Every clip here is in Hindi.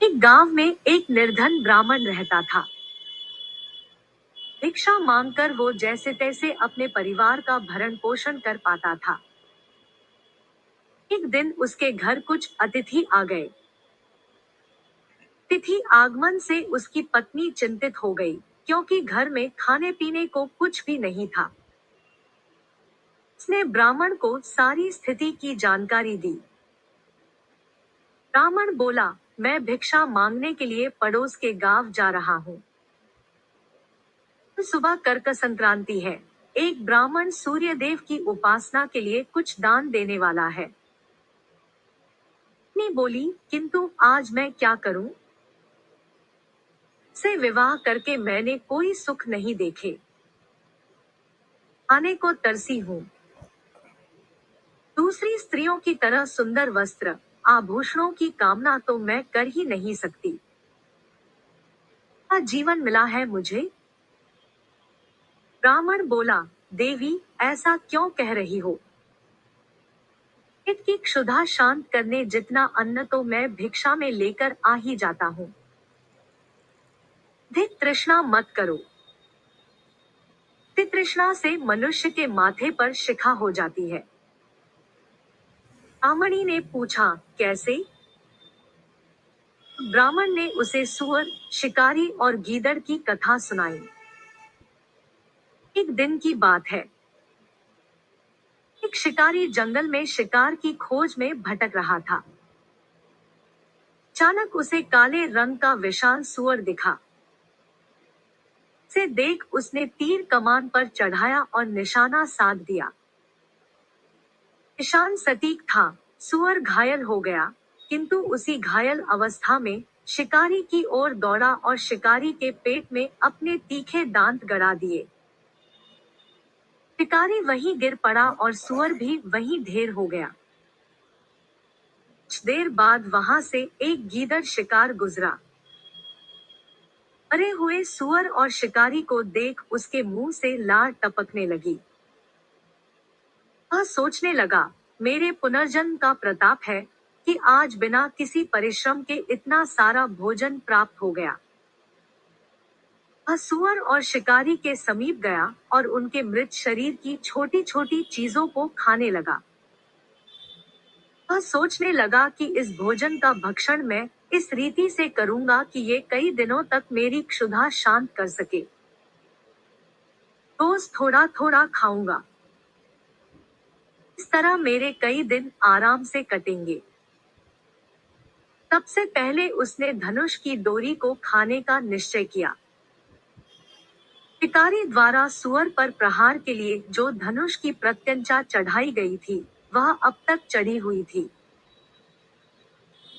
एक गांव में एक निर्धन ब्राह्मण रहता था। भिक्षा मांगकर वो जैसे तैसे अपने परिवार का भरण पोषण कर पाता था। एक दिन उसके घर कुछ अतिथि आ गए। अतिथि आगमन से उसकी पत्नी चिंतित हो गई, क्योंकि घर में खाने पीने को कुछ भी नहीं था। उसने ब्राह्मण को सारी स्थिति की जानकारी दी। ब्राह्मण बोला, मैं भिक्षा मांगने के लिए पड़ोस के गांव जा रहा हूँ। सुबह कर्क संक्रांति है। एक ब्राह्मण सूर्य देव की उपासना के लिए कुछ दान देने वाला है। पत्नी बोली, किंतु आज मैं क्या करूं? से विवाह करके मैंने कोई सुख नहीं देखे। आने को तरसी हूँ। दूसरी स्त्रियों की तरह सुंदर वस्त्र, आभूषणों की कामना तो मैं कर ही नहीं सकती। जीवन मिला है मुझे। ब्राह्मण बोला, देवी, ऐसा क्यों कह रही हो? पेट की क्षुधा शांत करने जितना अन्न तो मैं भिक्षा में लेकर आ ही जाता हूँ। अधिक तृष्णा मत करो। तृष्णा से मनुष्य के माथे पर शिखा हो जाती है। ब्राह्मणी ने पूछा, कैसे? ब्राह्मण ने उसे सुअर, शिकारी और गीदड़ की कथा सुनाई। एक दिन की बात है। एक शिकारी जंगल में शिकार की खोज में भटक रहा था। अचानक उसे काले रंग का विशाल सुअर दिखा। से देख उसने तीर कमान पर चढ़ाया और निशाना साध दिया। निशान सटीक था। सुअर घायल हो गया, किंतु उसी घायल अवस्था में शिकारी की ओर दौड़ा और शिकारी के पेट में अपने तीखे दांत गड़ा दिए। शिकारी वहीं गिर पड़ा और सुअर भी वहीं ढेर हो गया। कुछ देर बाद वहां से एक गीदड़ शिकार गुजरा। मरे हुए सुअर और शिकारी को देख उसके मुंह से लार टपकने लगी। वह सोचने लगा, मेरे पुनर्जन्म का प्रताप है कि आज बिना किसी परिश्रम के इतना सारा भोजन प्राप्त हो गया। वह सुअर और शिकारी के समीप गया और उनके मृत शरीर की छोटी छोटी चीजों को खाने लगा। वह सोचने लगा कि इस भोजन का भक्षण मैं इस रीति से करूंगा कि ये कई दिनों तक मेरी क्षुधा शांत कर सके। रोज थोड़ा थोड़ा खाऊंगा। इस तरह मेरे कई दिन आराम से कटेंगे। सबसे पहले उसने धनुष की डोरी को खाने का निश्चय किया। शिकारी द्वारा सुअर पर प्रहार के लिए जो धनुष की प्रत्यंचा चढ़ाई गई थी, वह अब तक चढ़ी हुई थी।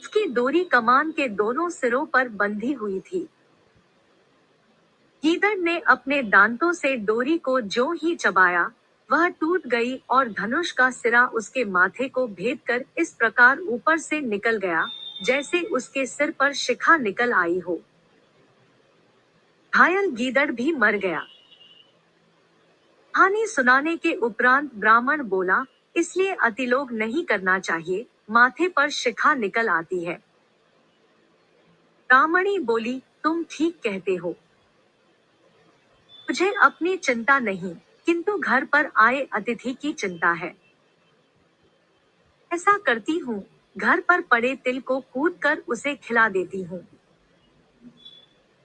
उसकी डोरी कमान के दोनों सिरों पर बंधी हुई थी। गीदड़ ने अपने दांतों से डोरी को ज्यों ही चबाया, वह टूट गई और धनुष का सिरा उसके माथे को भेद कर इस प्रकार ऊपर से निकल गया, जैसे उसके सिर पर शिखा निकल आई हो। घायल गीदड़ भी मर गया। कहानी सुनाने के उपरांत ब्राह्मण बोला, इसलिए अतिलोभ नहीं करना चाहिए, माथे पर शिखा निकल आती है। ब्राह्मणी बोली, तुम ठीक कहते हो। मुझे अपनी चिंता नहीं, किंतु घर पर आए अतिथि की चिंता है। ऐसा करती हूँ, घर पर पड़े तिल को कूट कर उसे खिला देती हूँ।